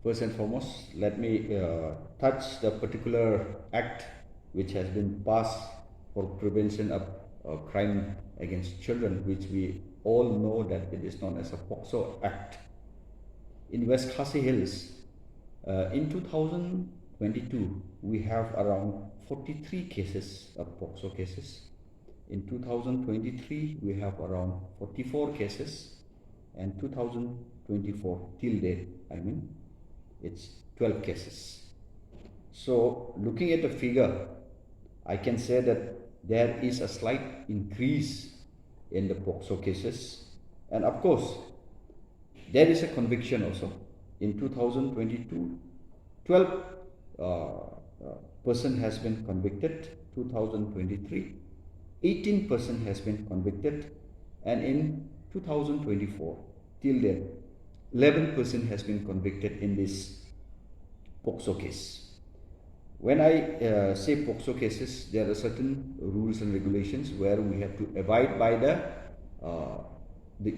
First and foremost, let me touch the particular act which has been passed for prevention of crime against children, which we all know that it is known as a Pocso Act. In West Khasi Hills, in 2022, we have around 43 cases of Pocso cases. In 2023, we have around 44 cases, and 2024 till date, it's 12 cases. So looking at the figure, I can say that there is a slight increase in the Pocso cases, and of course there is a conviction also. In 2022, 12 person has been convicted. 2023, 18 person has been convicted, and in 2024 till then 11 person has been convicted in this Pocso case. When I say Pocso cases, there are certain rules and regulations where we have to abide by the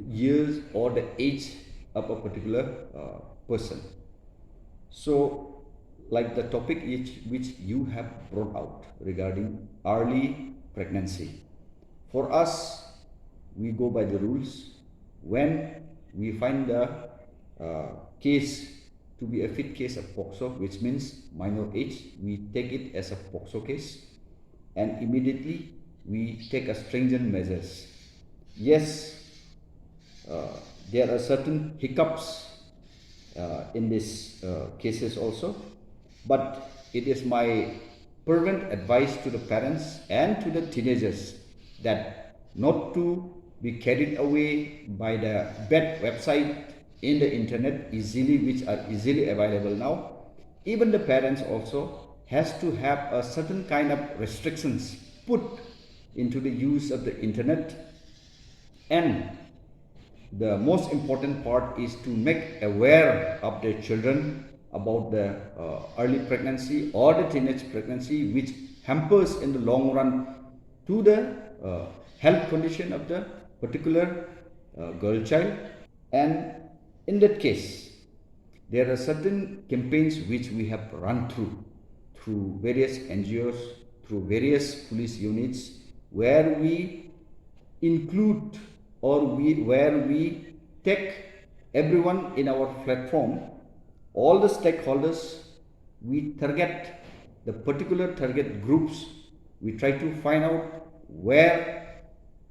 years or the age of a particular person. So, like the topic which you have brought out regarding early pregnancy, for us, we go by the rules. When we find the case to be a fit case of Pocso, which means minor age, we take it as a Pocso case, and immediately we take a stringent measures. Yes, there are certain hiccups in these cases also, but it is my fervent advice to the parents and to the teenagers that not to be carried away by the bad website in the internet which are easily available now. Even the parents also has to have a certain kind of restrictions put into the use of the internet, and the most important part is to make aware of their children about the early pregnancy or the teenage pregnancy, which hampers in the long run to the health condition of the particular girl child. And in that case, there are certain campaigns which we have run through various NGOs, through various police units, where we include or where we take everyone in our platform, all the stakeholders. We target the particular target groups. We try to find out where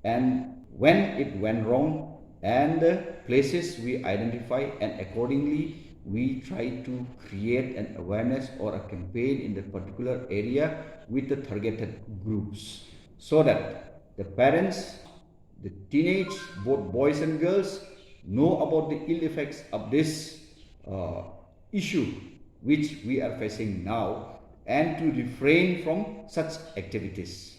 and when it went wrong, and the places we identify, and accordingly we try to create an awareness or a campaign in the particular area with the targeted groups, so that the parents, the teenage, both boys and girls, know about the ill effects of this issue which we are facing now, and to refrain from such activities.